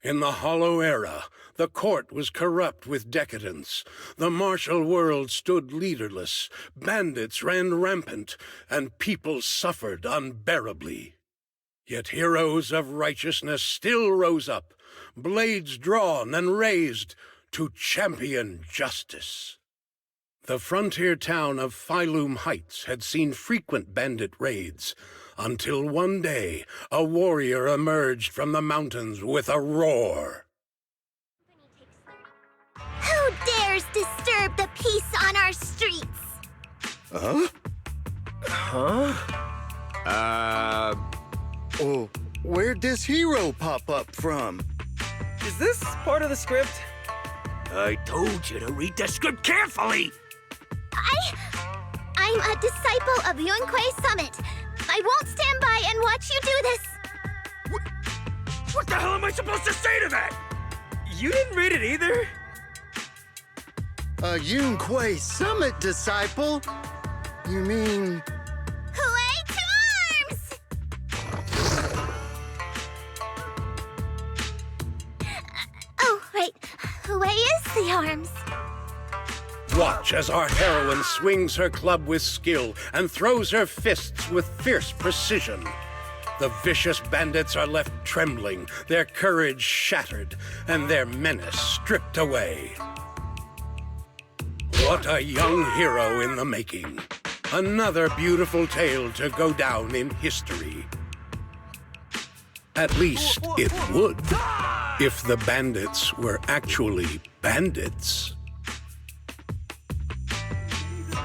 In the Hollow Era, the court was corrupt with decadence. The martial world stood leaderless, bandits ran rampant, and people suffered unbearably. Yet heroes of righteousness still rose up, blades drawn and raised to champion justice. The frontier town of Phylum Heights had seen frequent bandit raids, until one day a warrior emerged from the mountains with a roar. Who dares disturb the peace on our streets? Huh? Oh, where'd this hero pop up from? Is this part of the script? I told you to read the script carefully! I'm a disciple of Yunquei Summit. I won't stand by and watch you do this. What the hell am I supposed to say to that? You didn't read it either? A Yunquei Summit disciple? You mean... Huey to arms! Oh, right. Huey is the arms. Watch as our heroine swings her club with skill and throws her fists with fierce precision. The vicious bandits are left trembling, their courage shattered, and their menace stripped away. What a young hero in the making. Another beautiful tale to go down in history. At least it would, if the bandits were actually bandits.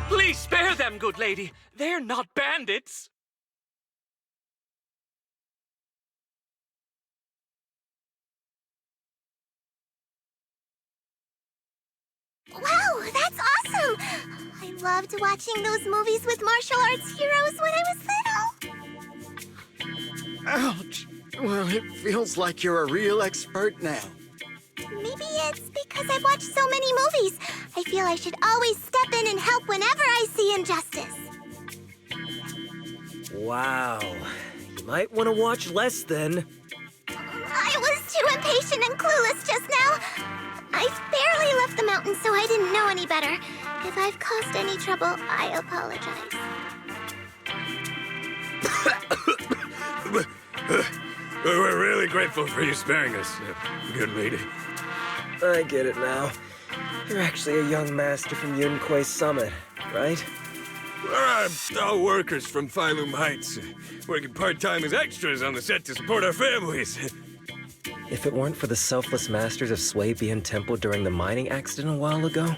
Please spare them, good lady. They're not bandits. Wow, that's awesome! I loved watching those movies with martial arts heroes when I was little. Ouch! Well, it feels like you're a real expert now. Maybe it's because I've watched so many movies. I feel I should always step in and help whenever I see injustice. Wow. You might want to watch less then. I was too impatient and clueless just now. I barely left the mountain, so I didn't know any better. If I've caused any trouble, I apologize. We're really grateful for you sparing us, good lady. I get it now. You're actually a young master from Yunquei Summit, right? We're all workers from Phylum Heights, working part-time as extras on the set to support our families. If it weren't for the selfless masters of Swabian Temple during the mining accident a while ago,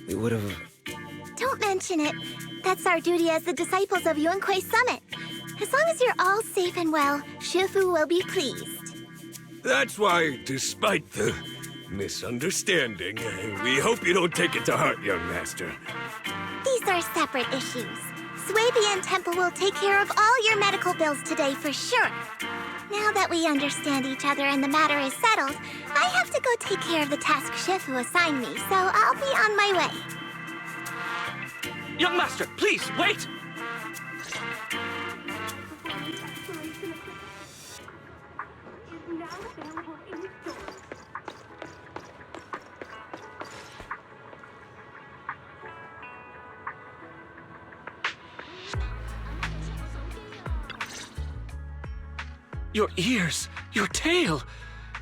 we would have... Don't mention it. That's our duty as the disciples of Yunquei Summit. As long as you're all safe and well, Shifu will be pleased. That's why, despite the misunderstanding, we hope you don't take it to heart, young master. These are separate issues. Swabian Temple will take care of all your medical bills today for sure. Now that we understand each other and the matter is settled, I have to go take care of the task Shifu assigned me, so I'll be on my way. Young master, please, wait! Your ears, your tail,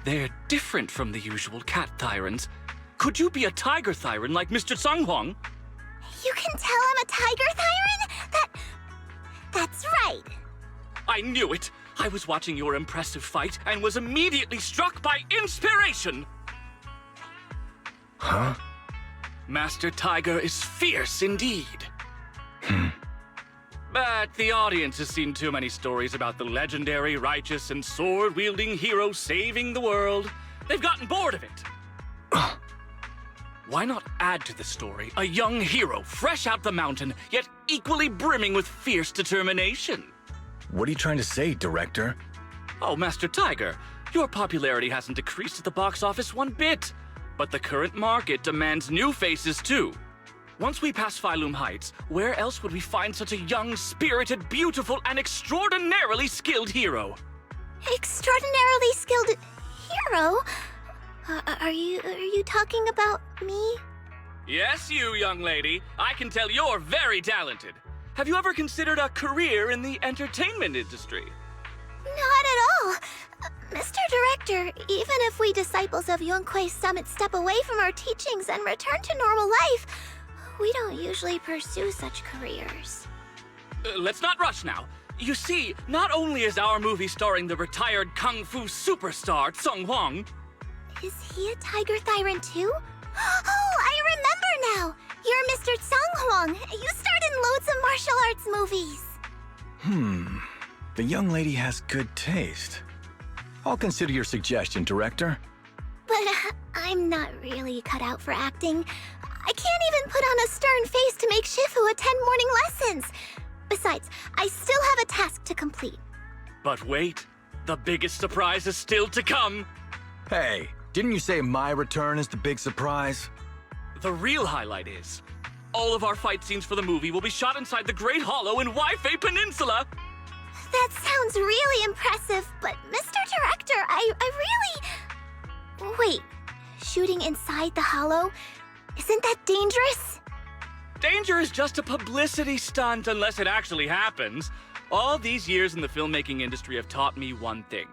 they're different from the usual cat thyrans. Could you be a tiger thyran like Mr. Sunghuang? You can tell I'm a tiger thyran? That's right. I knew it! I was watching your impressive fight and was immediately struck by inspiration! Huh? Master Tiger is fierce indeed. But the audience has seen too many stories about the legendary, righteous, and sword-wielding hero saving the world. They've gotten bored of it. Why not add to the story a young hero, fresh out the mountain, yet equally brimming with fierce determination? What are you trying to say, director? Oh, Master Tiger, your popularity hasn't decreased at the box office one bit. But the current market demands new faces, too. Once we pass Phylum Heights, where else would we find such a young, spirited, beautiful, and extraordinarily skilled hero? Extraordinarily skilled hero? Are you talking about me? Yes, you, young lady. I can tell you're very talented. Have you ever considered a career in the entertainment industry? Not at all. Mr. Director, even if we disciples of Yunque's summit step away from our teachings and return to normal life, we don't usually pursue such careers. Let's not rush now. You see, not only is our movie starring the retired kung fu superstar Tsung Huang. Is he a tiger tyrant too? Oh, I remember now! You're Mr. Tsung Huang. You starred in loads of martial arts movies. The young lady has good taste. I'll consider your suggestion, Director. But I'm not really cut out for acting. I can't even put on a stern face to make Shifu attend morning lessons. Besides, I still have a task to complete. But wait, the biggest surprise is still to come. Hey, didn't you say my return is the big surprise? The real highlight is, all of our fight scenes for the movie will be shot inside the Great Hollow in Waifei Peninsula. That sounds really impressive, but Mr. Director, I really... Wait, shooting inside the hollow? Isn't that dangerous? Danger is just a publicity stunt unless it actually happens. All these years in the filmmaking industry have taught me one thing.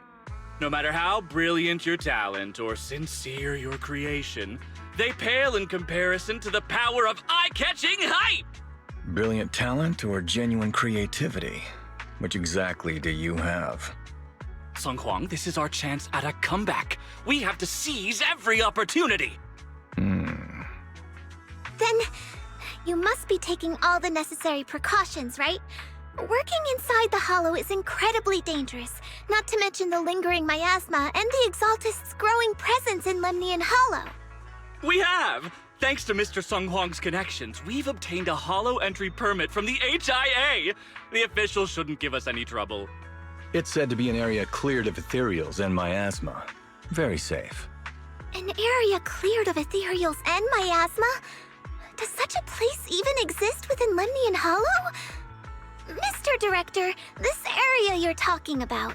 No matter how brilliant your talent or sincere your creation, they pale in comparison to the power of eye-catching hype! Brilliant talent or genuine creativity? Which exactly do you have? Tsung Huang, this is our chance at a comeback. We have to seize every opportunity. Then, you must be taking all the necessary precautions, right? Working inside the hollow is incredibly dangerous, not to mention the lingering miasma and the Exaltist's growing presence in Lemnian Hollow. We have! Thanks to Mr. Tsung Huang's connections, we've obtained a hollow entry permit from the HIA. The officials shouldn't give us any trouble. It's said to be an area cleared of ethereals and miasma. Very safe. An area cleared of ethereals and miasma? Does such a place even exist within Lemnian Hollow? Mr. Director, this area you're talking about.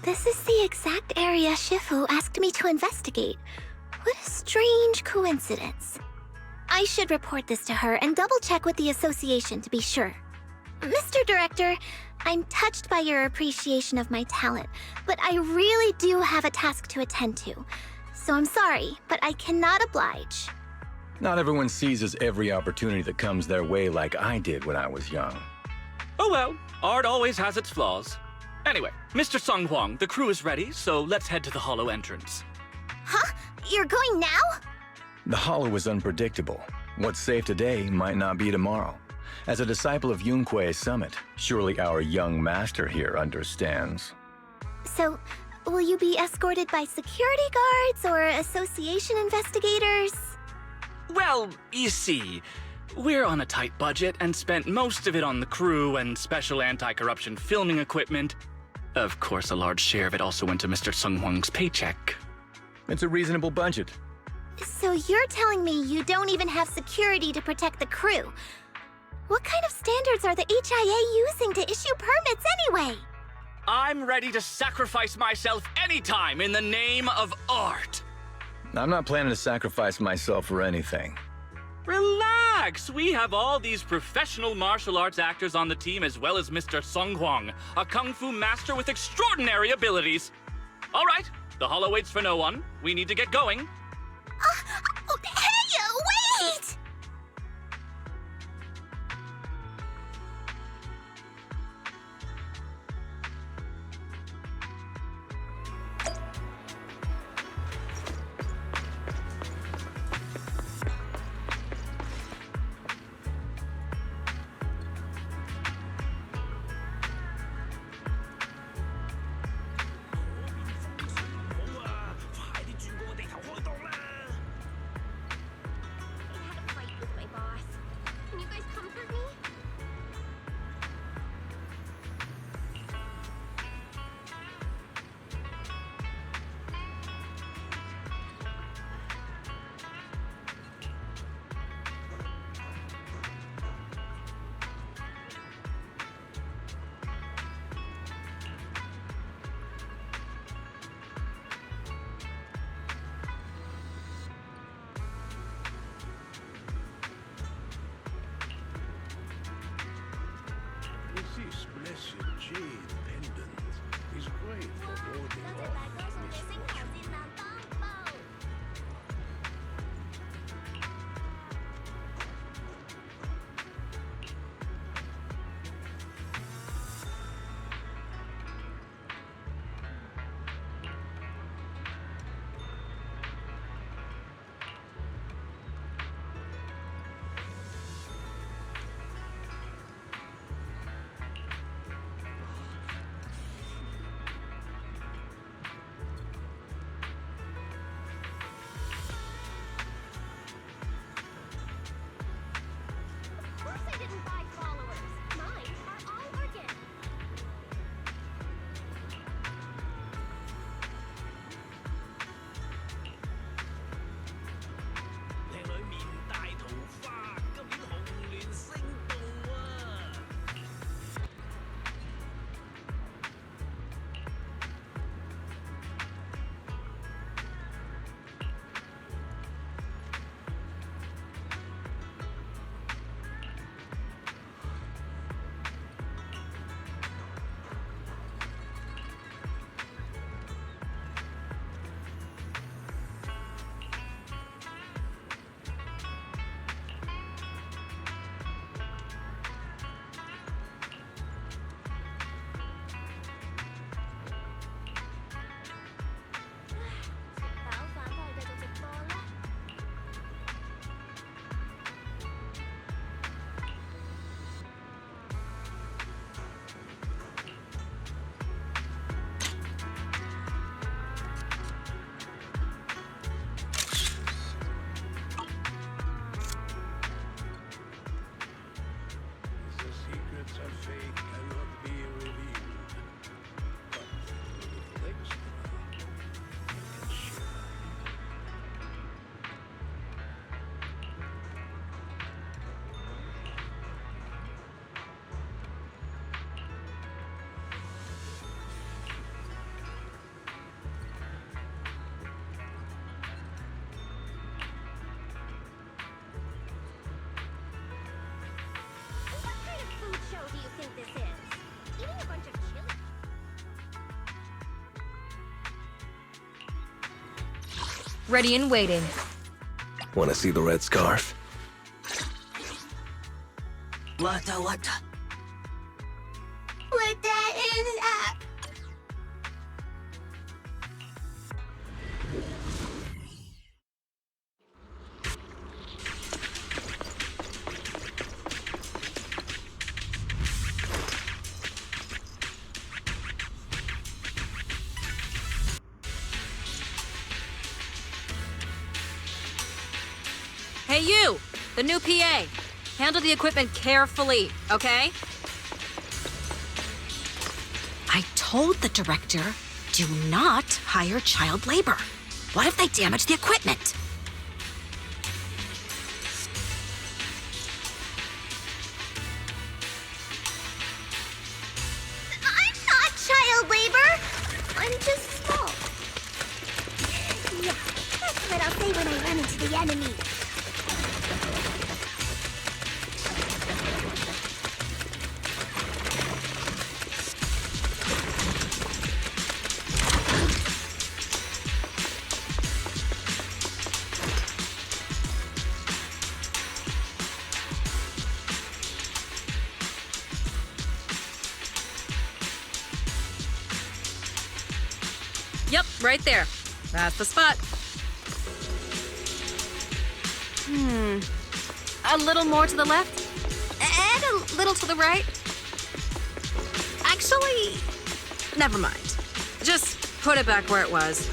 This is the exact area Shifu asked me to investigate. What a strange coincidence. I should report this to her and double-check with the association to be sure. Mr. Director, I'm touched by your appreciation of my talent, but I really do have a task to attend to. So I'm sorry, but I cannot oblige. Not everyone seizes every opportunity that comes their way like I did when I was young. Oh well, art always has its flaws. Anyway, Mr. Tsung Huang, the crew is ready, so let's head to the hollow entrance. Huh? You're going now? The hollow is unpredictable. What's safe today might not be tomorrow. As a disciple of Yunque's summit, surely our young master here understands. So, will you be escorted by security guards or association investigators? Well, you see, we're on a tight budget and spent most of it on the crew and special anti-corruption filming equipment. Of course, a large share of it also went to Mr. Tsung Huang's paycheck. It's a reasonable budget. So you're telling me you don't even have security to protect the crew? What kind of standards are the HIA using to issue permits anyway? I'm ready to sacrifice myself anytime in the name of art. I'm not planning to sacrifice myself for anything. Relax! We have all these professional martial arts actors on the team as well as Mr. Tsung Huang, a kung fu master with extraordinary abilities. All right, the hollow waits for no one. We need to get going. Hey, wait! this jade pendant is great for warding off misfortune. Ready and waiting. Want to see the red scarf? What that is that? Hey you, the new PA. Handle the equipment carefully, okay? I told the director, do not hire child labor. What if they damage the equipment? I'm not child labor. I'm just small. Yeah, that's what I'll say when I run into the enemy. Yep, right there. That's the spot. A little more to the left, and a little to the right. Actually, never mind. Just put it back where it was.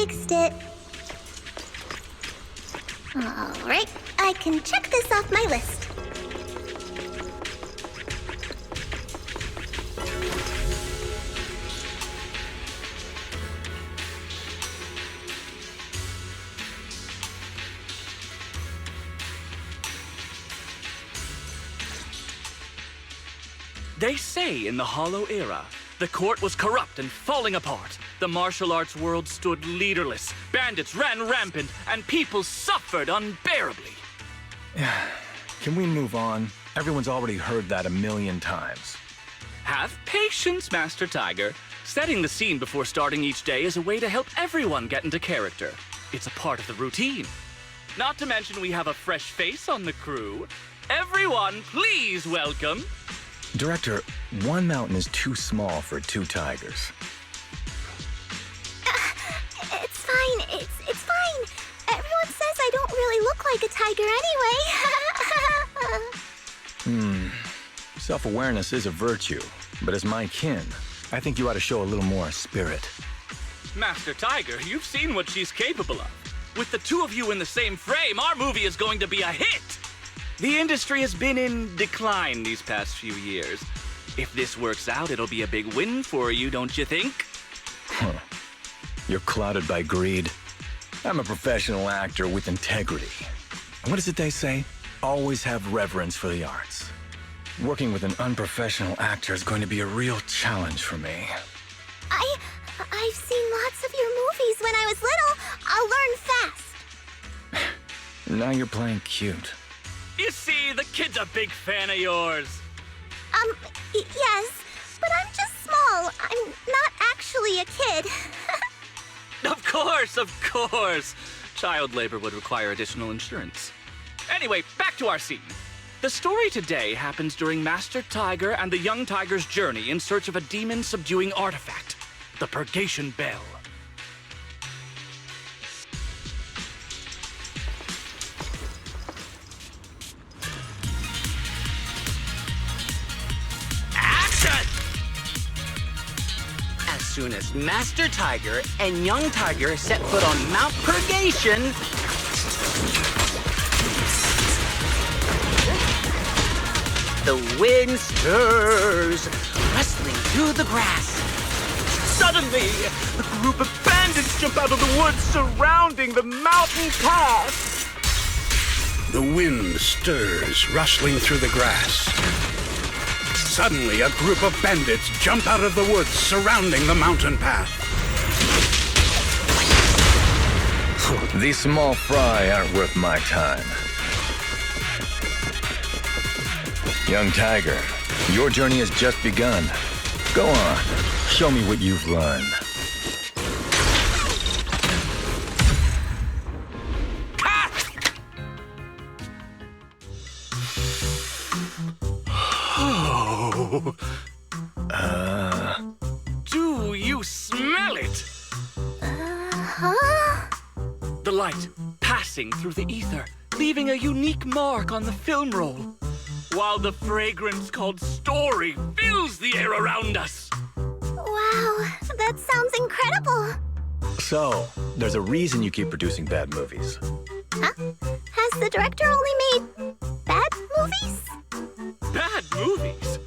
fixed it. Alright, I can check this off my list. They say in the Hollow Era, the court was corrupt and falling apart. The martial arts world stood leaderless. Bandits ran rampant, and people suffered unbearably. Can we move on? Everyone's already heard that a million times. Have patience, Master Tiger. Setting the scene before starting each day is a way to help everyone get into character. It's a part of the routine. Not to mention we have a fresh face on the crew. Everyone, please welcome... Director, one mountain is too small for two tigers. It's fine. It's fine. Everyone says I don't really look like a tiger anyway. Self-awareness is a virtue, but as my kin, I think you ought to show a little more spirit. Master Tiger, you've seen what she's capable of. With the two of you in the same frame, our movie is going to be a hit! The industry has been in decline these past few years. If this works out, it'll be a big win for you, don't you think? Huh. You're clouded by greed. I'm a professional actor with integrity. What is it they say? Always have reverence for the arts. Working with an unprofessional actor is going to be a real challenge for me. I've seen lots of your movies when I was little. I'll learn fast. Now you're playing cute. You see, the kid's a big fan of yours. Yes, but I'm just small. I'm not actually a kid. Of course. Child labor would require additional insurance. Anyway, back to our scene. The story today happens during Master Tiger and the young tiger's journey in search of a demon-subduing artifact, the Purgation Bell. As soon as Master Tiger and young Tiger set foot on Mount Purgation, the wind stirs, rustling through the grass. Suddenly, a group of bandits jump out of the woods surrounding the mountain path. The wind stirs, rustling through the grass. Suddenly, a group of bandits jump out of the woods surrounding the mountain path. These small fry aren't worth my time. Young Tiger, your journey has just begun. Go on, show me what you've learned. Do you smell it? Huh? The light passing through the ether, leaving a unique mark on the film roll, while the fragrance called story fills the air around us. Wow, that sounds incredible. So, there's a reason you keep producing bad movies. Huh? Has the director only made bad movies? Bad movies?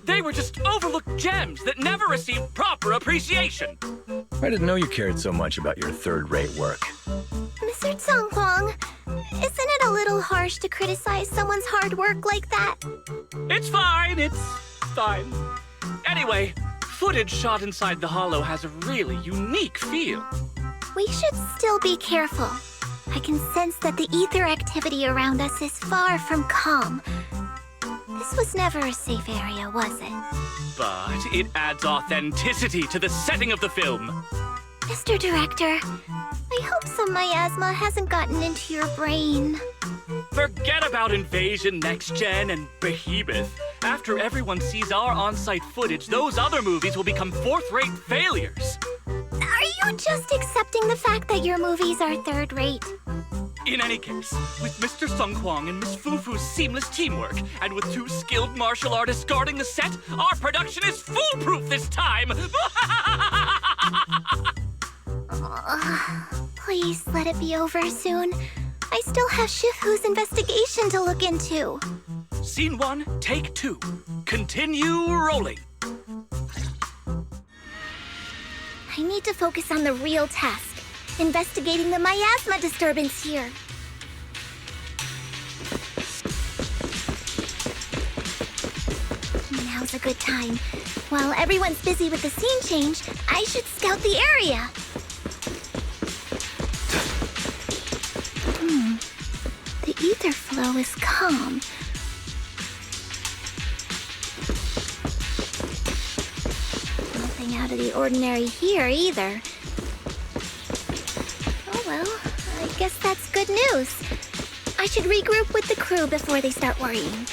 They were just overlooked gems that never received proper appreciation. I didn't know you cared so much about your third-rate work. Mr. Tsonghuang, isn't it a little harsh to criticize someone's hard work like that? It's fine. Anyway, footage shot inside the Hollow has a really unique feel. We should still be careful. I can sense that the ether activity around us is far from calm. This was never a safe area, was it? But it adds authenticity to the setting of the film. Mr. Director, I hope some miasma hasn't gotten into your brain. Forget about Invasion, Next Gen, and Behemoth. After everyone sees our on-site footage, those other movies will become fourth-rate failures. Are you just accepting the fact that your movies are third-rate? In any case, with Mr. Tsonghuang and Miss Fufu's seamless teamwork, and with two skilled martial artists guarding the set, our production is foolproof this time! Please let it be over soon. I still have Shifu's investigation to look into. Scene 1, take 2. Continue rolling. I need to focus on the real task, investigating the miasma disturbance here. Now's a good time. While everyone's busy with the scene change, I should scout the area. The ether flow is calm. Nothing out of the ordinary here either. Oh well, I guess that's good news. I should regroup with the crew before they start worrying.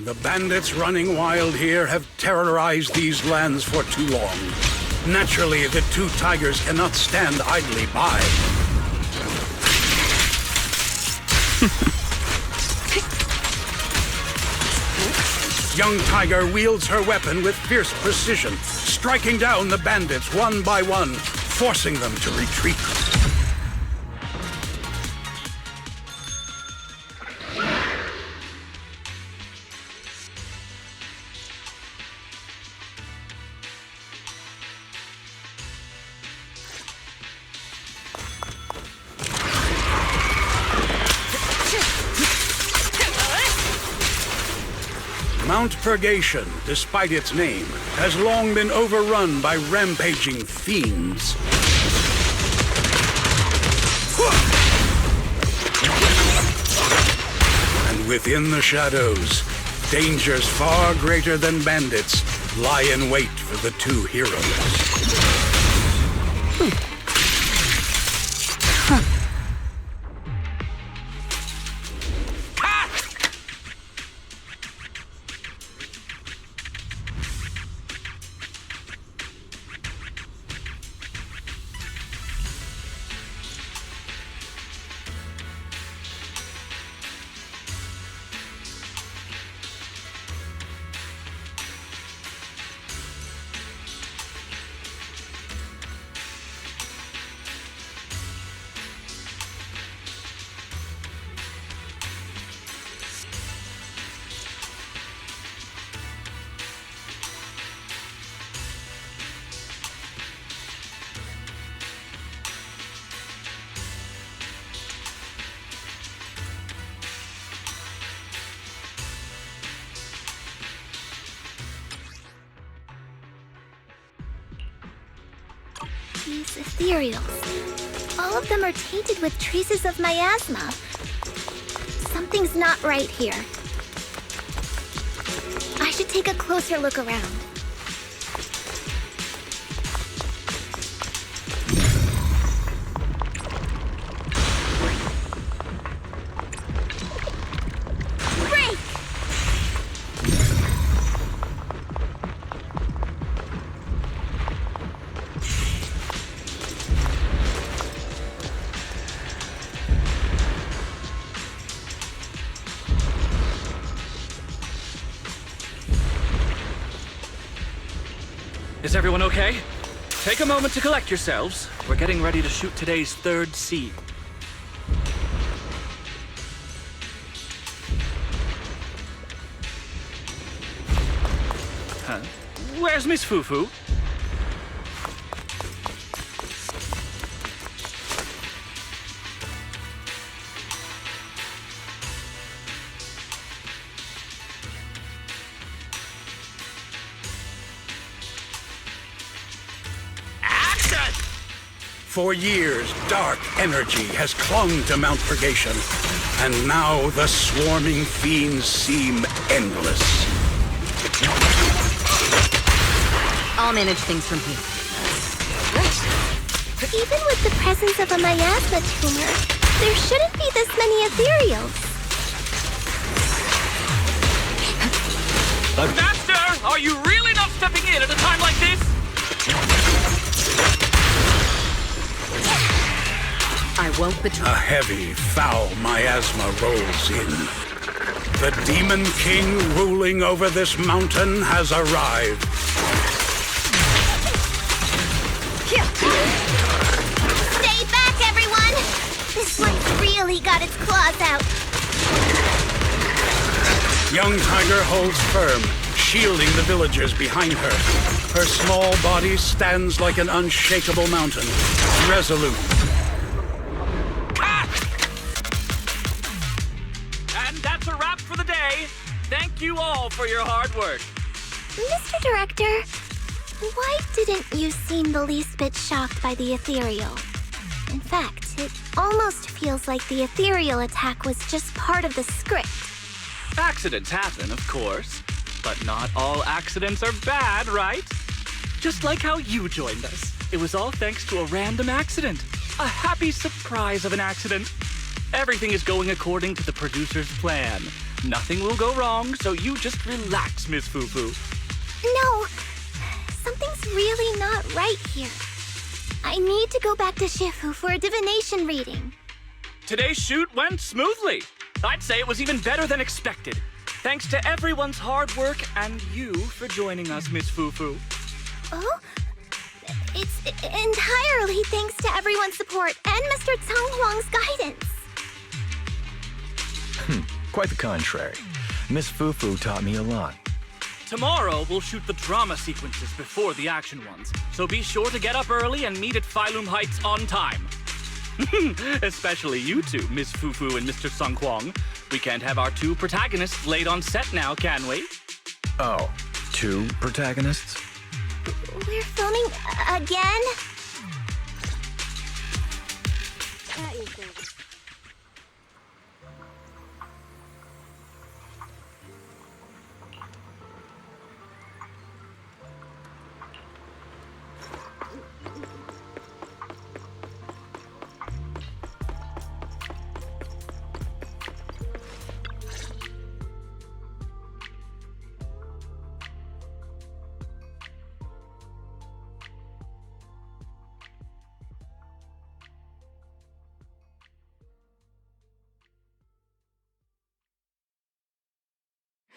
The bandits running wild here have terrorized these lands for too long. Naturally, the two tigers cannot stand idly by. Young Tiger wields her weapon with fierce precision, striking down the bandits one by one, forcing them to retreat. Mount Purgation, despite its name, has long been overrun by rampaging fiends. And within the shadows, dangers far greater than bandits lie in wait for the two heroes. These ethereals. All of them are tainted with traces of miasma. Something's not right here. I should take a closer look around. Is everyone okay? Take a moment to collect yourselves. We're getting ready to shoot today's third scene. Huh? Where's Miss Fufu? For years, dark energy has clung to Mount Purgation, and now the swarming fiends seem endless. I'll manage things from here. Even with the presence of a miasma tumor, there shouldn't be this many ethereals. Master, are you really not stepping in at a time like this? I won't betray. A heavy, foul miasma rolls in. The Demon King ruling over this mountain has arrived. Stay back, everyone! This one's really got its claws out. Young Tiger holds firm, shielding the villagers behind her. Her small body stands like an unshakable mountain, resolute. And that's a wrap for the day. Thank you all for your hard work. Mr. Director, why didn't you seem the least bit shocked by the ethereal? In fact, it almost feels like the ethereal attack was just part of the script. Accidents happen, of course. But not all accidents are bad, right? Just like how you joined us. It was all thanks to a random accident. A happy surprise of an accident. Everything is going according to the producer's plan. Nothing will go wrong, so you just relax, Miss Fufu. No, something's really not right here. I need to go back to Shifu for a divination reading. Today's shoot went smoothly. I'd say it was even better than expected. Thanks to everyone's hard work and you for joining us, Miss Fufu. Oh? It's entirely thanks to everyone's support and Mr. Tsang Huang's guidance. Quite the contrary. Miss Fufu taught me a lot. Tomorrow, we'll shoot the drama sequences before the action ones, so be sure to get up early and meet at Phylum Heights on time. Especially you two, Miss Fufu and Mr. Sung Kwong. We can't have our two protagonists late on set now, can we? Oh, two protagonists? We're filming again?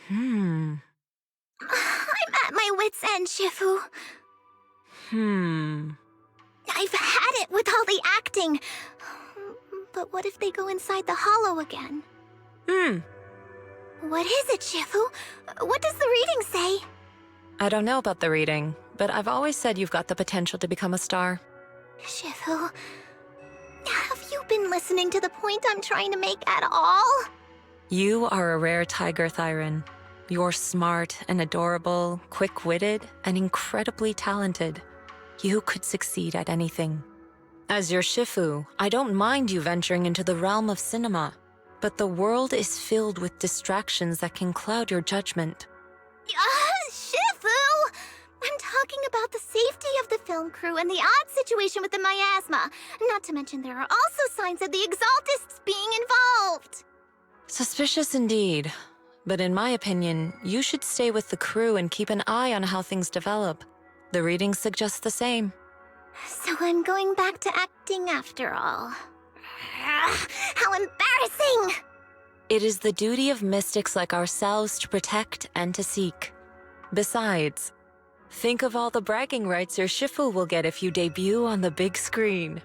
I'm at my wit's end, Shifu. I've had it with all the acting. But what if they go inside the hollow again? What is it, Shifu? What does the reading say? I don't know about the reading, but I've always said you've got the potential to become a star. Shifu, have you been listening to the point I'm trying to make at all? You are a rare tiger, Thyron. You're smart and adorable, quick-witted, and incredibly talented. You could succeed at anything. As your Shifu, I don't mind you venturing into the realm of cinema, but the world is filled with distractions that can cloud your judgment. Shifu! I'm talking about the safety of the film crew and the odd situation with the miasma. Not to mention there are also signs of the Exaltists being involved. Suspicious indeed. But in my opinion, you should stay with the crew and keep an eye on how things develop. The readings suggest the same. So I'm going back to acting after all. How embarrassing! It is the duty of mystics like ourselves to protect and to seek. Besides, think of all the bragging rights your Shifu will get if you debut on the big screen.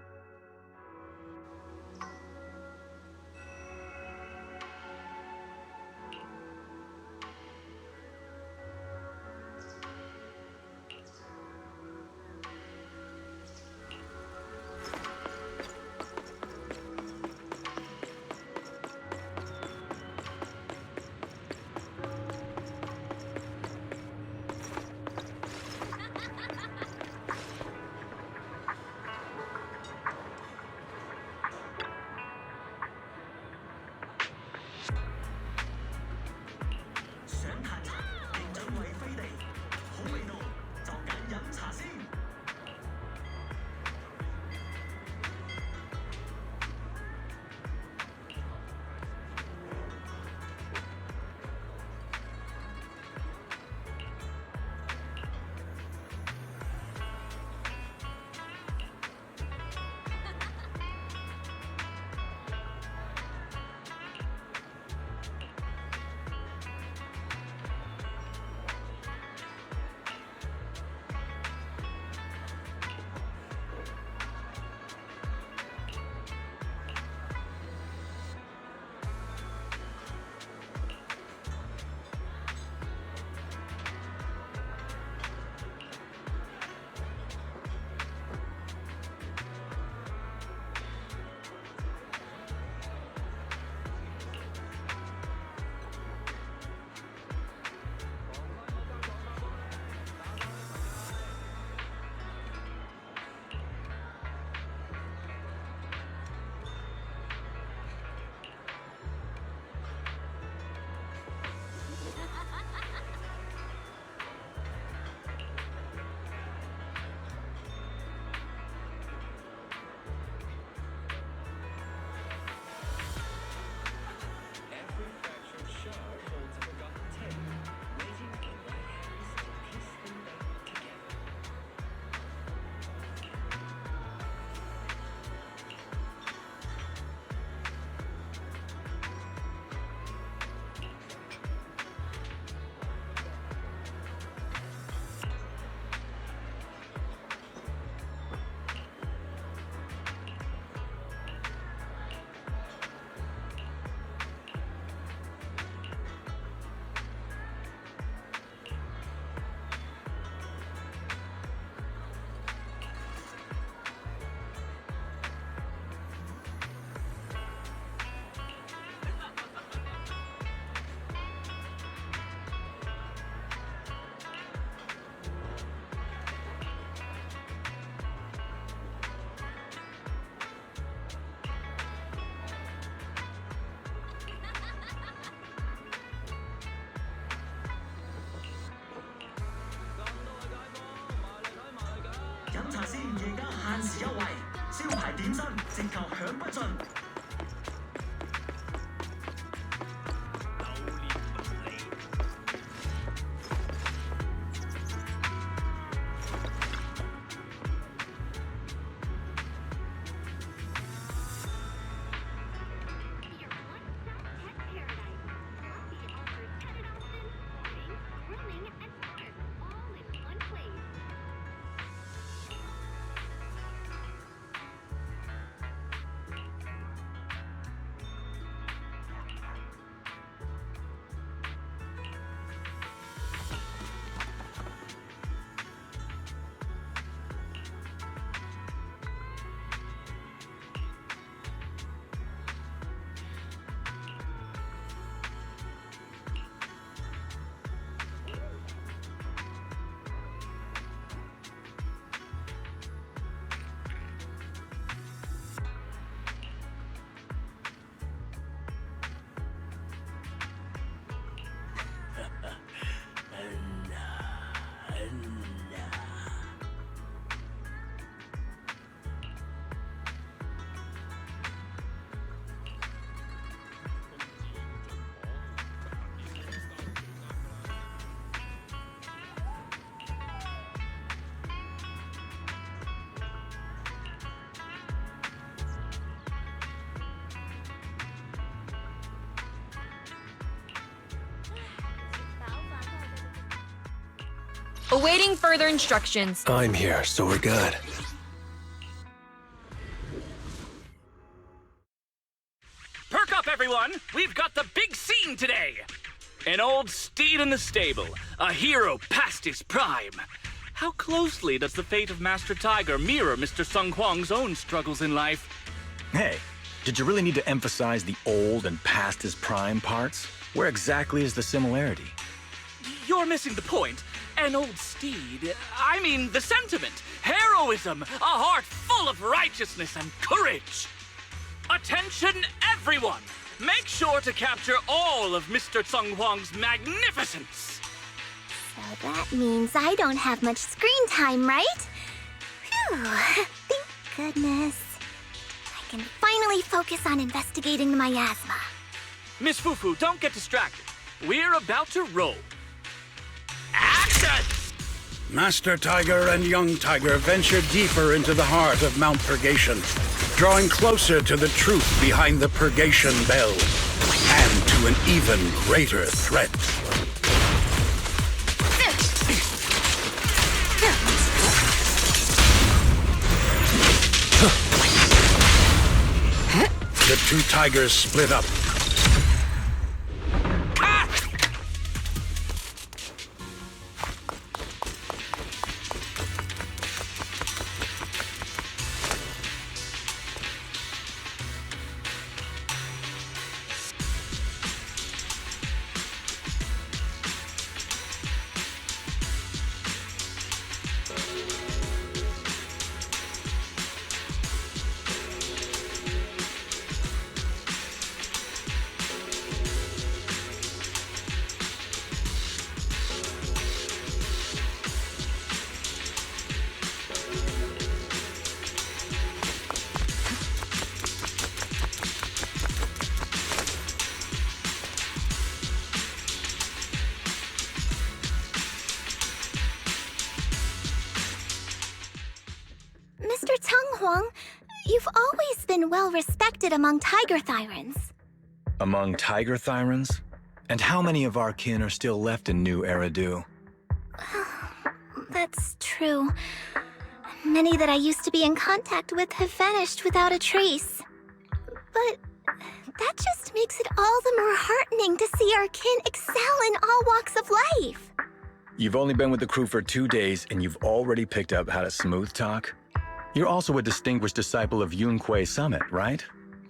限時優惠，招牌點真，直頭享不盡。Awaiting further instructions. I'm here, so we're good. Perk up, everyone! We've got the big scene today! An old steed in the stable, a hero past his prime. How closely does the fate of Master Tiger mirror Mr. Sung Hwang's own struggles in life? Hey, did you really need to emphasize the old and past his prime parts? Where exactly is the similarity? You're missing the point. An old steed, I mean the sentiment, heroism, a heart full of righteousness and courage. Attention, everyone! Make sure to capture all of Mr. Sung Hwang's magnificence. So that means I don't have much screen time, right? Phew, thank goodness. I can finally focus on investigating the miasma. Miss Fufu, don't get distracted. We're about to roll. Action! Master Tiger and young Tiger venture deeper into the heart of Mount Purgation, drawing closer to the truth behind the Purgation Bell, and to an even greater threat. The two tigers split up. Mr. Tung Hwang, you've always been well respected among tiger thyrans. Among tiger thyrans? And how many of our kin are still left in Nью-Эриду? That's true. Many that I used to be in contact with have vanished without a trace. But that just makes it all the more heartening to see our kin excel in all walks of life. You've only been with the crew for 2 days and you've already picked up how to smooth talk? You're also a distinguished disciple of Yun Kuei Summit, right?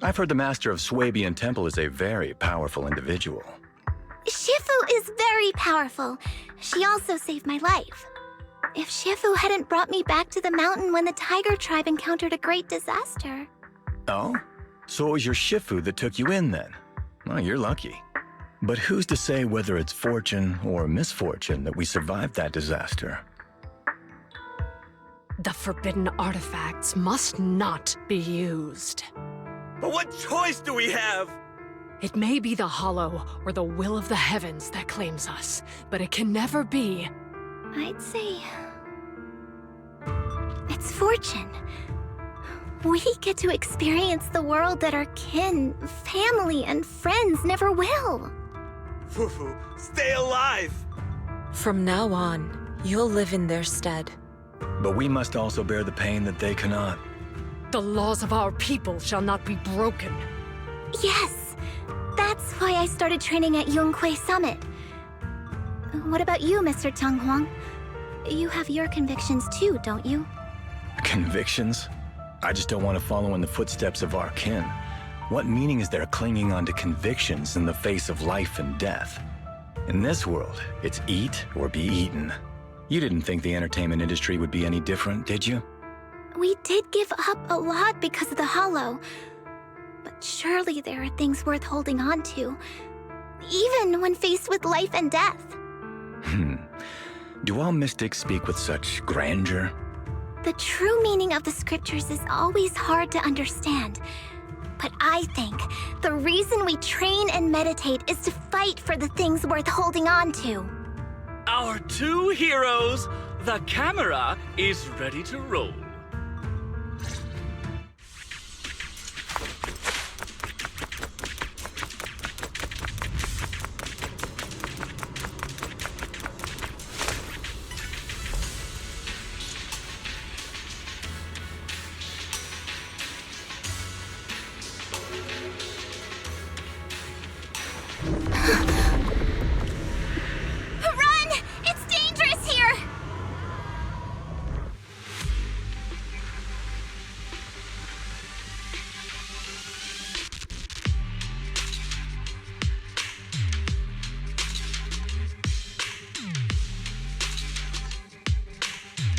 I've heard the master of Swabian Temple is a very powerful individual. Shifu is very powerful. She also saved my life. If Shifu hadn't brought me back to the mountain when the tiger tribe encountered a great disaster. Oh? So it was your Shifu that took you in then? Well, you're lucky. But who's to say whether it's fortune or misfortune that we survived that disaster? The forbidden artifacts must not be used. But what choice do we have? It may be the Hollow or the will of the heavens that claims us, but it can never be. I'd say it's fortune. We get to experience the world that our kin, family, and friends never will. Fufu, stay alive! From now on, you'll live in their stead. But we must also bear the pain that they cannot. The laws of our people shall not be broken. Yes, that's why I started training at Yonghui Summit. What about you, Mr. Tang Huang? You have your convictions too, don't you? Convictions? I just don't want to follow in the footsteps of our kin. What meaning is there clinging on to convictions in the face of life and death? In this world, it's eat or be eaten. You didn't think the entertainment industry would be any different, did you? We did give up a lot because of the Hollow. But surely there are things worth holding on to, even when faced with life and death. Do all mystics speak with such grandeur? The true meaning of the scriptures is always hard to understand. But I think the reason we train and meditate is to fight for the things worth holding on to. Our two heroes, the camera is ready to roll.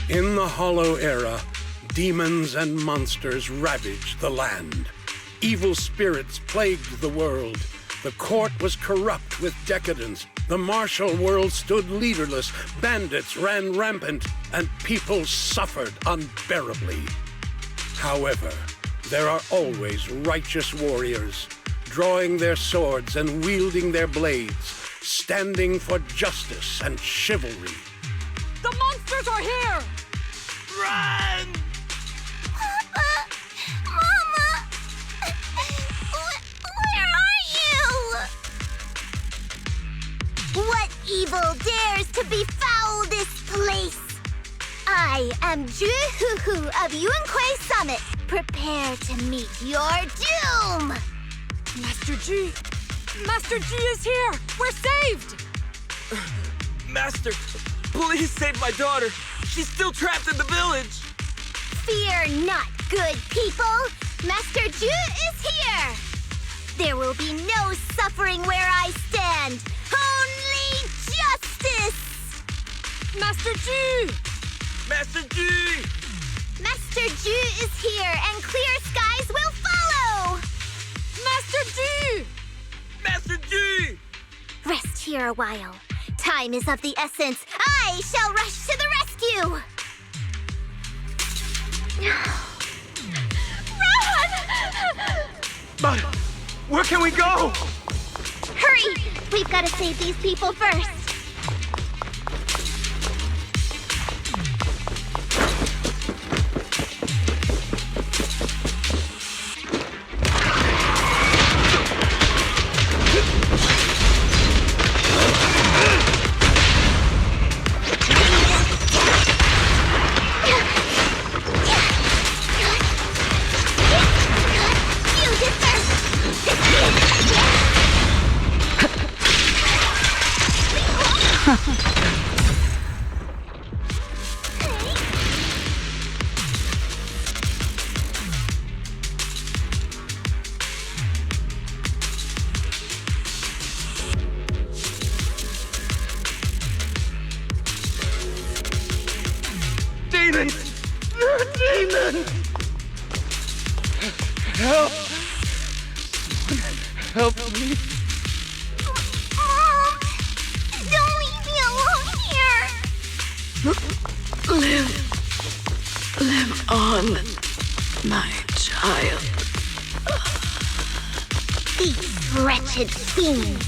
In the Hollow Era, demons and monsters ravaged the land. Evil spirits plagued the world. The court was corrupt with decadence. The martial world stood leaderless. Bandits ran rampant, and people suffered unbearably. However, there are always righteous warriors, drawing their swords and wielding their blades, standing for justice and chivalry. The monsters are here! Run! Papa! Mama! Where are you? What evil dares to befoul this place? I am Czüi Fuffu of Yonghui Summit. Prepare to meet your doom! Master G! Master G is here! We're saved! Master, please save my daughter. She's still trapped in the village. Fear not, good people. Master Czüi is here. There will be no suffering where I stand. Only justice. Master G! Master G! Master Czüi is here, and clear skies will follow. Master G! Master G! Rest here a while. Time is of the essence. I shall rush to the rescue. Run! But where can we go? Hurry! We've got to save these people first. Demons! Demons! Help! Help me! Mom! Don't leave me alone here! Summon my child. These wretched fiends.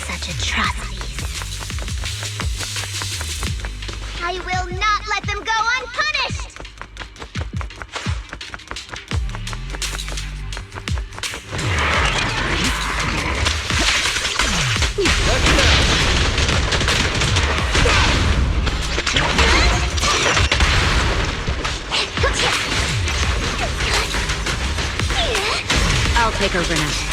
Such atrocities. I will not let them go unpunished! I'll take over now.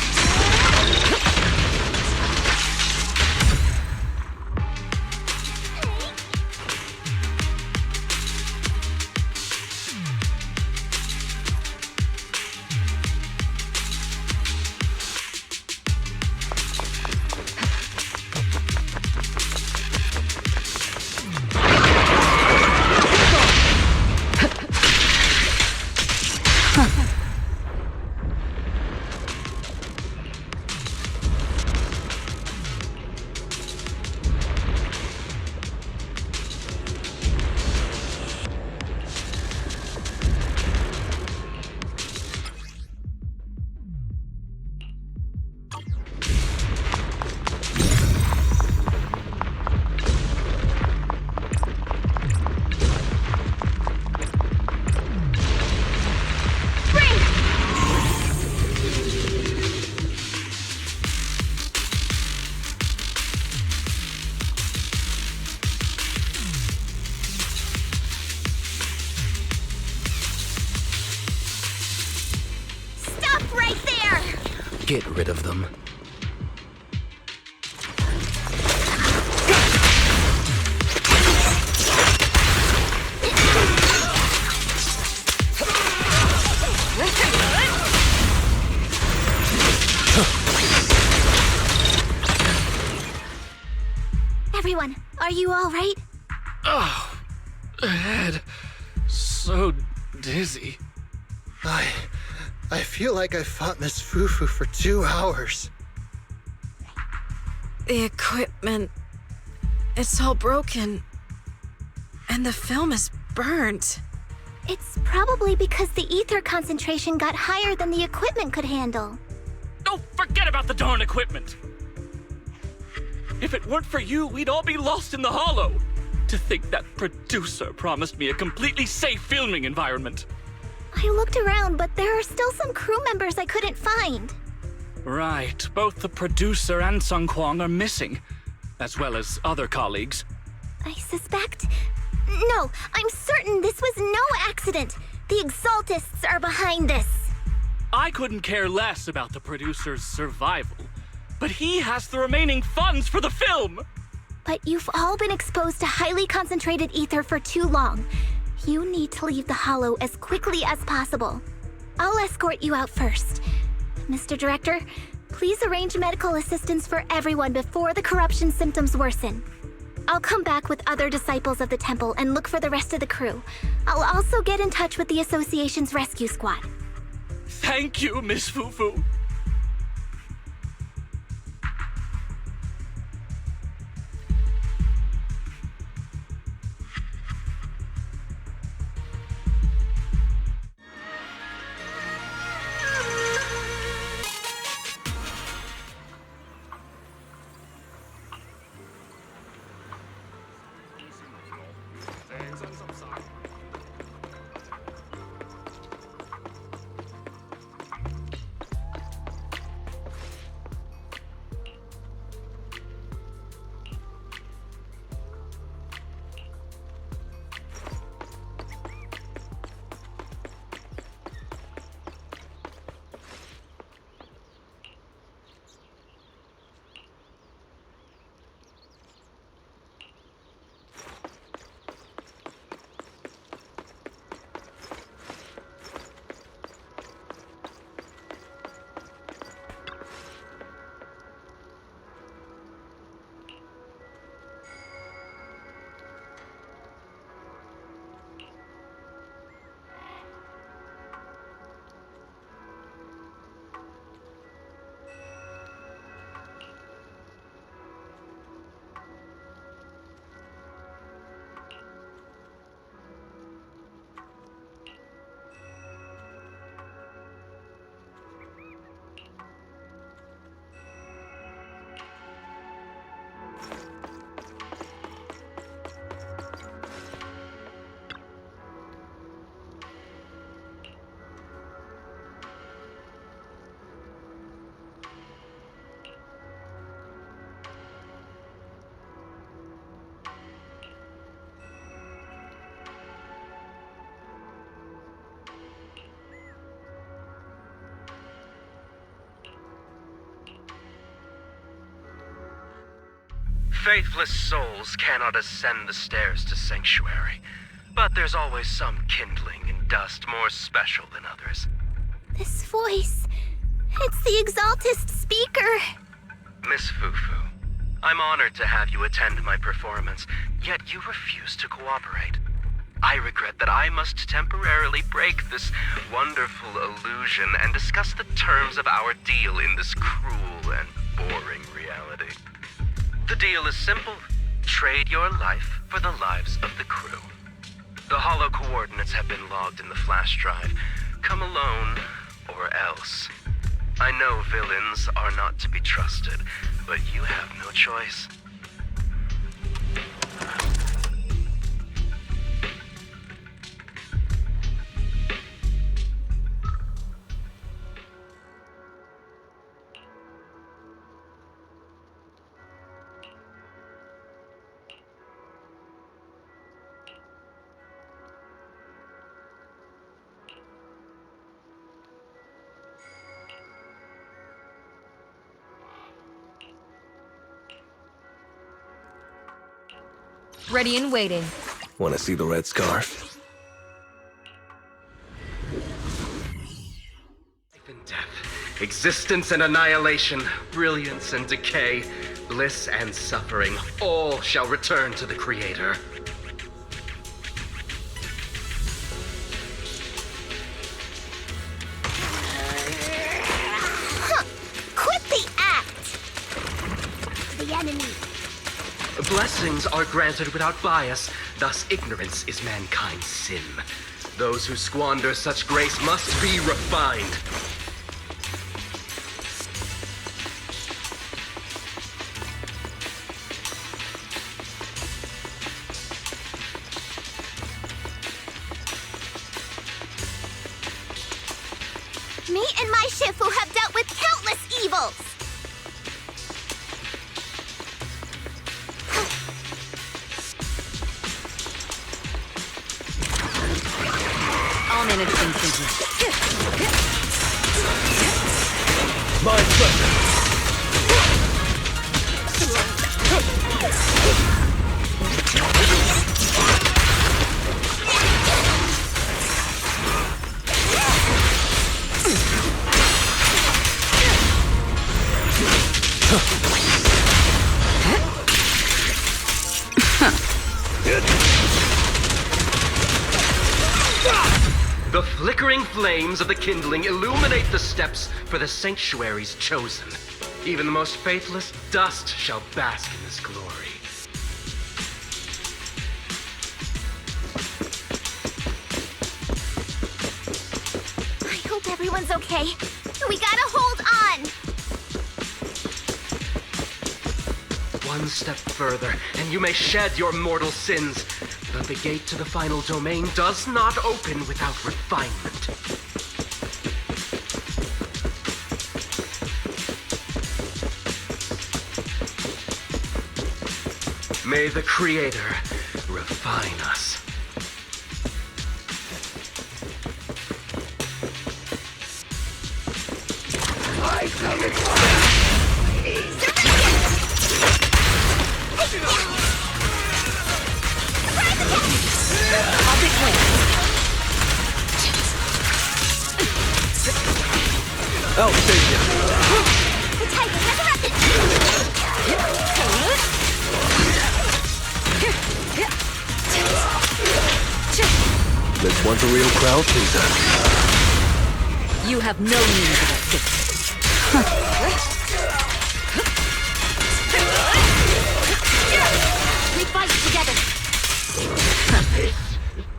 Get rid of them. Everyone, are you all right? Oh, head. So dizzy. I feel like I fought Miss Fufu for 2 hours. The equipment... it's all broken. And the film is burnt. It's probably because the ether concentration got higher than the equipment could handle. Oh, forget about the darn equipment! If it weren't for you, we'd all be lost in the hollow. To think that producer promised me a completely safe filming environment. I looked around, but there are still some crew members I couldn't find. Right, both the producer and Sung Kwang are missing, as well as other colleagues. I suspect... No, I'm certain this was no accident. The Exaltists are behind this. I couldn't care less about the producer's survival, but he has the remaining funds for the film! But you've all been exposed to highly concentrated ether for too long. You need to leave the hollow as quickly as possible. I'll escort you out first. Mr. Director, please arrange medical assistance for everyone before the corruption symptoms worsen. I'll come back with other disciples of the temple and look for the rest of the crew. I'll also get in touch with the association's rescue squad. Thank you, Miss Fufu. Faithless souls cannot ascend the stairs to sanctuary, but there's always some kindling in dust more special than others. This voice, it's the Exaltist speaker. Miss Fufu, I'm honored to have you attend my performance, yet you refuse to cooperate. I regret that I must temporarily break this wonderful illusion and discuss the terms of our deal in this cruel and boring reality. The deal is simple. Trade your life for the lives of the crew. The hollow coordinates have been logged in the flash drive. Come alone, or else. I know villains are not to be trusted, but you have no choice. Ready and waiting. Want to see the red scarf? Life and death, existence and annihilation, brilliance and decay, bliss and suffering, all shall return to the Creator. Quit the act! The enemy. Blessings are granted without bias, thus ignorance is mankind's sin. Those who squander such grace must be refined. Me and my Shifu have dealt with countless evils! I'll manage things simply. My pleasure. The flickering flames of the kindling illuminate the steps for the sanctuaries chosen. Even the most faithless dust shall bask in this glory. I hope everyone's okay. We gotta hold on! One step further, and you may shed your mortal sins. But the gate to the final domain does not open without refinement. May the Creator refine us. I come I'll take point. I'll save you. The tiger resurrected! This one's a real crowd pleaser. You have no need of assistance. We fight together.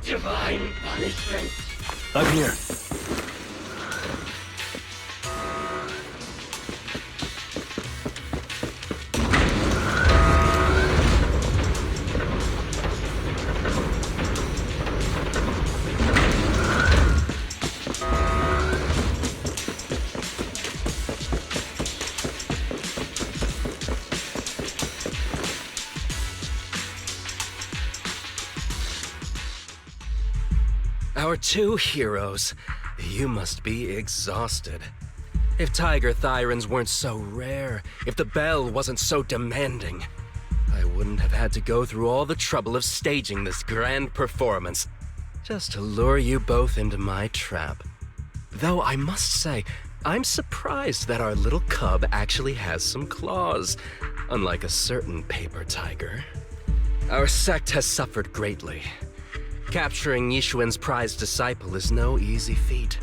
divine punishment. I'm here. Our two heroes. You must be exhausted. If Tiger Thyrans weren't so rare, if the bell wasn't so demanding, I wouldn't have had to go through all the trouble of staging this grand performance just to lure you both into my trap. Though I must say, I'm surprised that our little cub actually has some claws, unlike a certain paper tiger. Our sect has suffered greatly. Capturing Yishuan's prized disciple is no easy feat.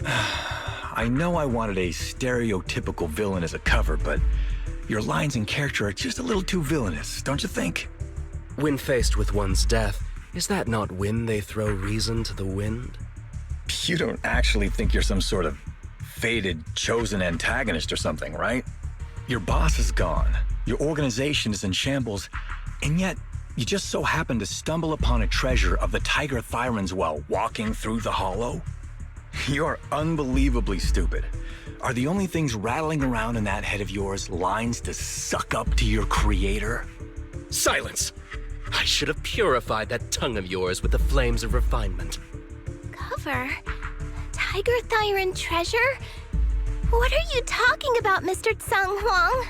I know I wanted a stereotypical villain as a cover, but your lines and character are just a little too villainous, don't you think? When faced with one's death, is that not when they throw reason to the wind? You don't actually think you're some sort of fated, chosen antagonist or something, right? Your boss is gone, your organization is in shambles, and yet you just so happen to stumble upon a treasure of the Tiger Thyrans while walking through the hollow? You're unbelievably stupid. Are the only things rattling around in that head of yours lines to suck up to your creator? Silence! I should have purified that tongue of yours with the flames of refinement. Cover? Tiger Thyran treasure? What are you talking about, Mr. Tsang Huang?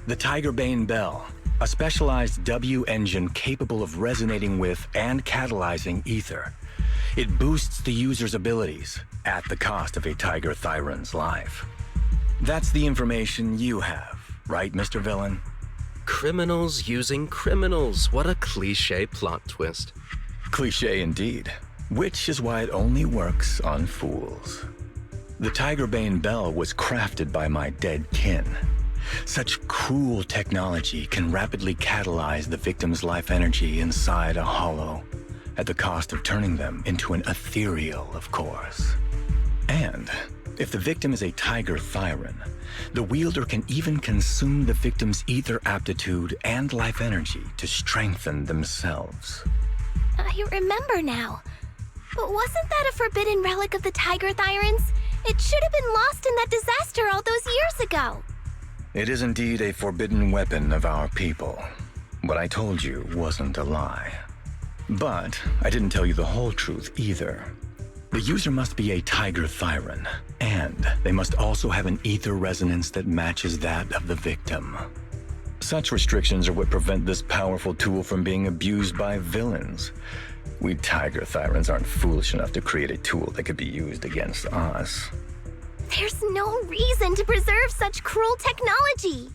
The Tigerbane Bell, a specialized W engine capable of resonating with and catalyzing ether. It boosts the user's abilities at the cost of a Tiger Thyran's life. That's the information you have, right, Mr. Villain? Criminals using criminals. What a cliché plot twist. Cliché indeed, which is why it only works on fools. The Tigerbane Bell was crafted by my dead kin. Such cruel technology can rapidly catalyze the victim's life energy inside a hollow, at the cost of turning them into an ethereal, of course. And if the victim is a Tiger Thyran, the wielder can even consume the victim's ether aptitude and life energy to strengthen themselves. I remember now. But wasn't that a forbidden relic of the Tiger Thyrans? It should have been lost in that disaster all those years ago. It is indeed a forbidden weapon of our people. What I told you wasn't a lie. But I didn't tell you the whole truth either. The user must be a Tiger Thyran, and they must also have an ether resonance that matches that of the victim. Such restrictions are what prevent this powerful tool from being abused by villains. We Tiger Thyrans aren't foolish enough to create a tool that could be used against us. There's no reason to preserve such cruel technology.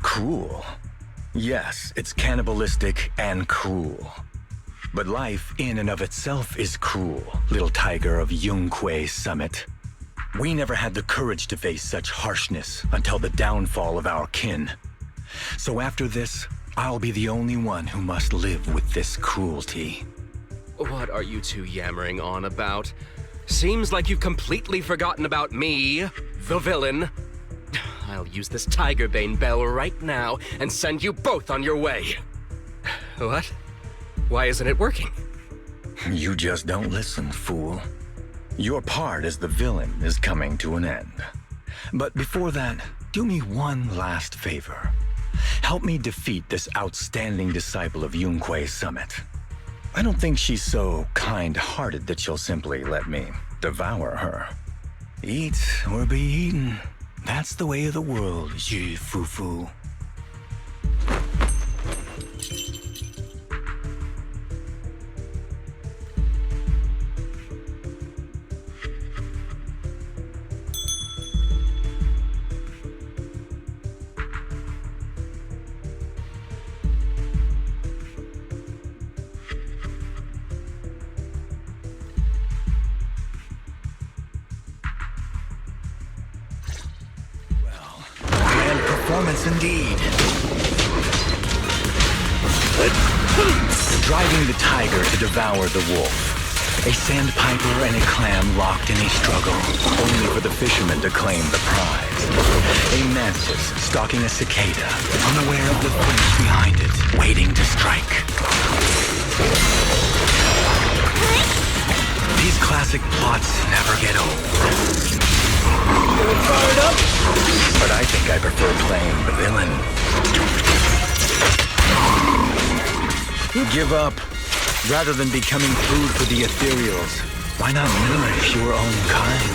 Cruel? Yes, it's cannibalistic and cruel. But life in and of itself is cruel, little tiger of Yunque Summit. We never had the courage to face such harshness until the downfall of our kin. So after this, I'll be the only one who must live with this cruelty. What are you two yammering on about? Seems like you've completely forgotten about me, the villain. I'll use this Tigerbane Bell right now and send you both on your way. What? Why isn't it working? You just don't listen, fool. Your part as the villain is coming to an end. But before that, do me one last favor. Help me defeat this outstanding disciple of Yunque Summit. I don't think she's so kind-hearted that she'll simply let me devour her. Eat or be eaten. That's the way of the world, Цзюй Фуфу. Performance indeed. Driving the tiger to devour the wolf. A sandpiper and a clam locked in a struggle, only for the fisherman to claim the prize. A mantis stalking a cicada, unaware of the force behind it, waiting to strike. These classic plots never get old. Fired up? But I think I prefer playing the villain. Give up. Rather than becoming food for the ethereals, why not nourish your own kind?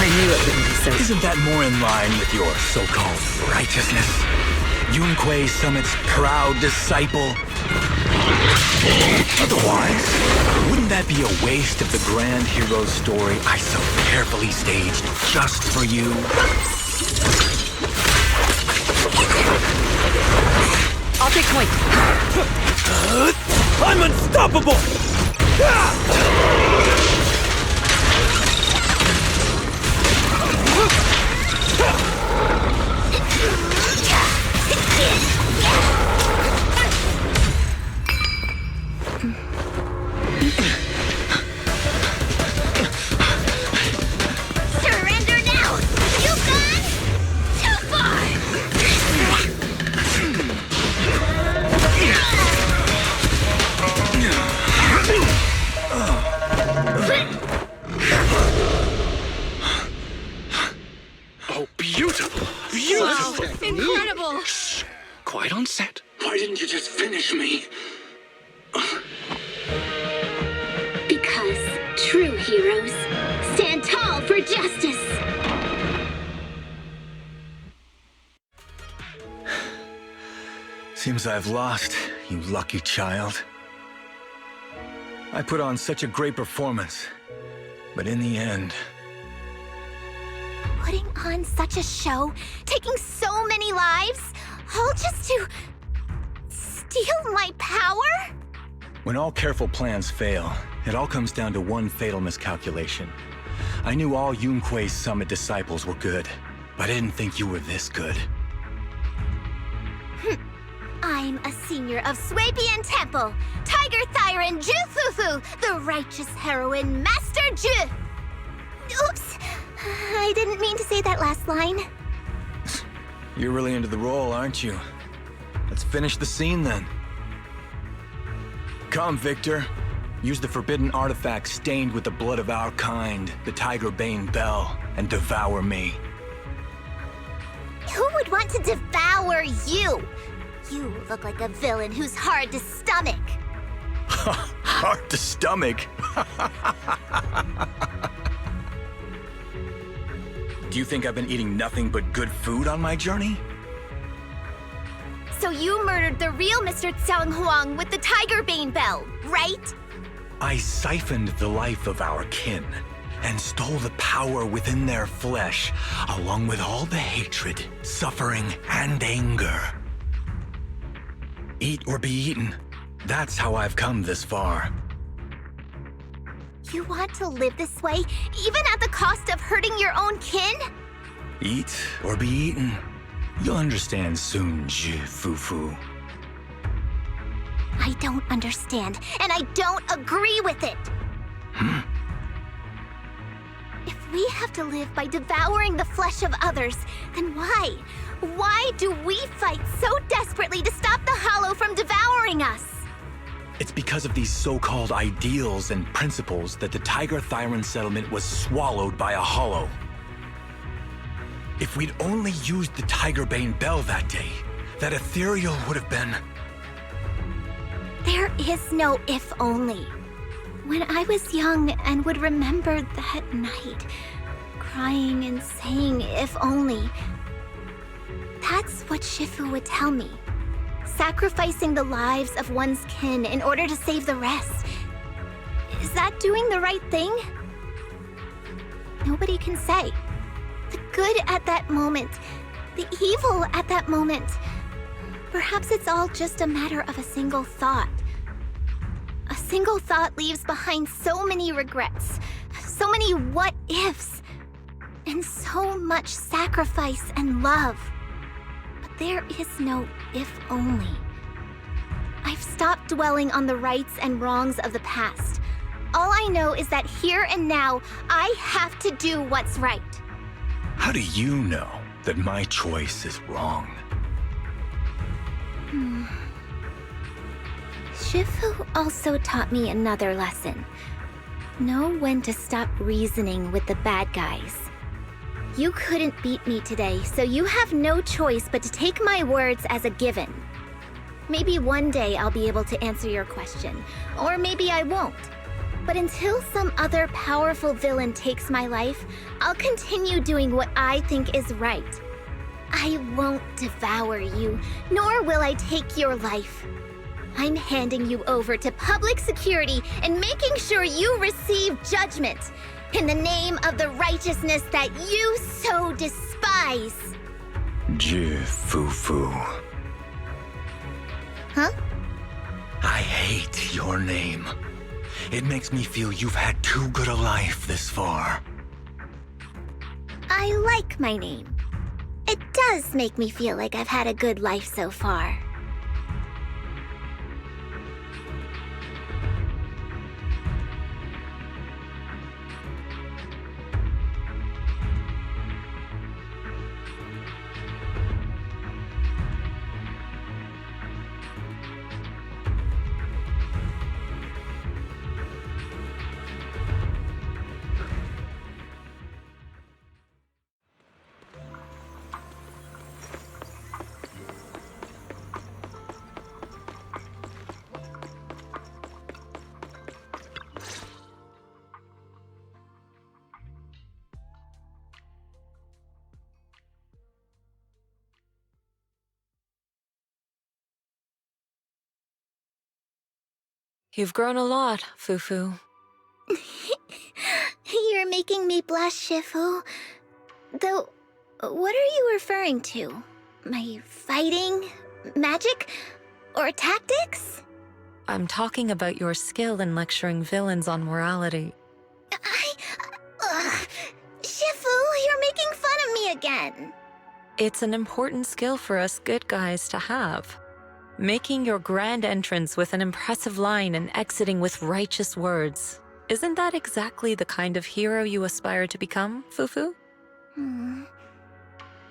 I knew it wouldn't be so. Isn't that more in line with your so-called righteousness? Yunquei Summit's proud disciple? Otherwise, wouldn't that be a waste of the grand hero story I so carefully staged just for you? I'll take point. I'm unstoppable! Surrender now! You've gone too far! Oh, beautiful! Beautiful! Wow, incredible! Shh, quiet on set. Why didn't you just finish me? Because true heroes stand tall for justice. Seems I've lost, you lucky child. I put on such a great performance, but in the end... Putting on such a show, taking so many lives, all just to steal my power? When all careful plans fail, it all comes down to one fatal miscalculation. I knew all Yunquei Summit disciples were good, but I didn't think you were this good. I'm a senior of Swiepian Temple, Tiger Thyron Zhuy Fufu, the righteous heroine, Master Zhu. Oops, I didn't mean to say that last line. You're really into the role, aren't you? Let's finish the scene then. Come, Victor. Use the forbidden artifact stained with the blood of our kind, the Tiger Bane Bell, and devour me. Who would want to devour you? You look like a villain who's hard to stomach. Hard to stomach? Do you think I've been eating nothing but good food on my journey? So you murdered the real Mr. Xiang Huang with the Tiger Bane Bell, right? I siphoned the life of our kin and stole the power within their flesh, along with all the hatred, suffering, and anger. Eat or be eaten. That's how I've come this far. You want to live this way, even at the cost of hurting your own kin? Eat or be eaten. You'll understand soon, Цзюй Фуфу. I don't understand, and I don't agree with it. If we have to live by devouring the flesh of others, then why? Why do we fight so desperately to stop the Hollow from devouring us? It's because of these so-called ideals and principles that the Tiger Thyron settlement was swallowed by a Hollow. If we'd only used the Tiger Bane Bell that day, that ethereal would have been... There is no if only. When I was young and would remember that night, crying and saying if only, that's what Shifu would tell me. Sacrificing the lives of one's kin in order to save the rest. Is that doing the right thing? Nobody can say. The good at that moment, the evil at that moment. Perhaps it's all just a matter of a single thought. A single thought leaves behind so many regrets, so many what-ifs, and so much sacrifice and love. But there is no if only. I've stopped dwelling on the rights and wrongs of the past. All I know is that here and now, I have to do what's right. How do you know that my choice is wrong? Shifu also taught me another lesson. Know when to stop reasoning with the bad guys. You couldn't beat me today, so you have no choice but to take my words as a given. Maybe one day I'll be able to answer your question, or maybe I won't. But until some other powerful villain takes my life, I'll continue doing what I think is right. I won't devour you, nor will I take your life. I'm handing you over to public security and making sure you receive judgment in the name of the righteousness that you so despise. Цзюй Фуфу. Huh? I hate your name. It makes me feel you've had too good a life this far. I like my name. It does make me feel like I've had a good life so far. You've grown a lot, Fufu. You're making me blush, Shifu. Though, what are you referring to? My fighting? Magic? Or tactics? I'm talking about your skill in lecturing villains on morality. Shifu, you're making fun of me again. It's an important skill for us good guys to have. Making your grand entrance with an impressive line and exiting with righteous words. Isn't that exactly the kind of hero you aspire to become, Fufu?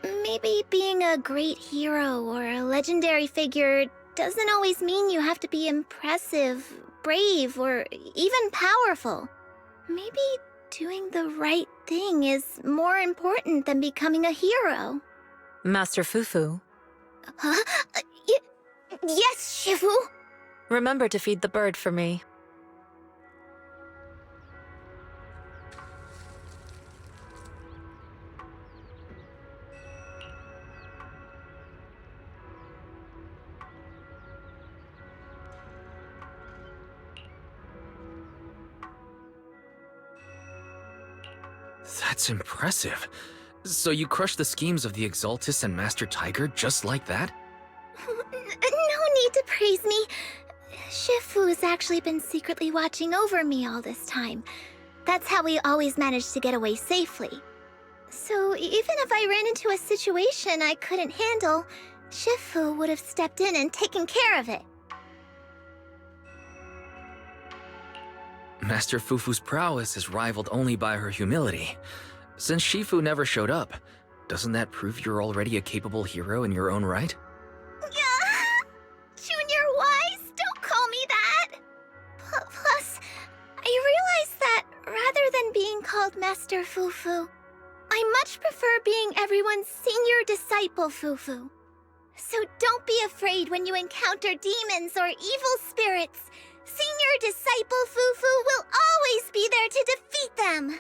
Maybe being a great hero or a legendary figure doesn't always mean you have to be impressive, brave, or even powerful. Maybe doing the right thing is more important than becoming a hero. Master Fufu. Huh? Yes, Shifu. Remember to feed the bird for me. That's impressive. So you crushed the schemes of the Exaltus and Master Tiger just like that? No need to praise me. Shifu's actually been secretly watching over me all this time. That's how we always managed to get away safely. So even if I ran into a situation I couldn't handle, Shifu would have stepped in and taken care of it. Master Fufu's prowess is rivaled only by her humility. Since Shifu never showed up, doesn't that prove you're already a capable hero in your own right? Junior Wise, don't call me that! Plus, I realized that rather than being called Master Fufu, I much prefer being everyone's senior disciple Fufu. So don't be afraid when you encounter demons or evil spirits. Senior disciple Fufu will always be there to defeat them!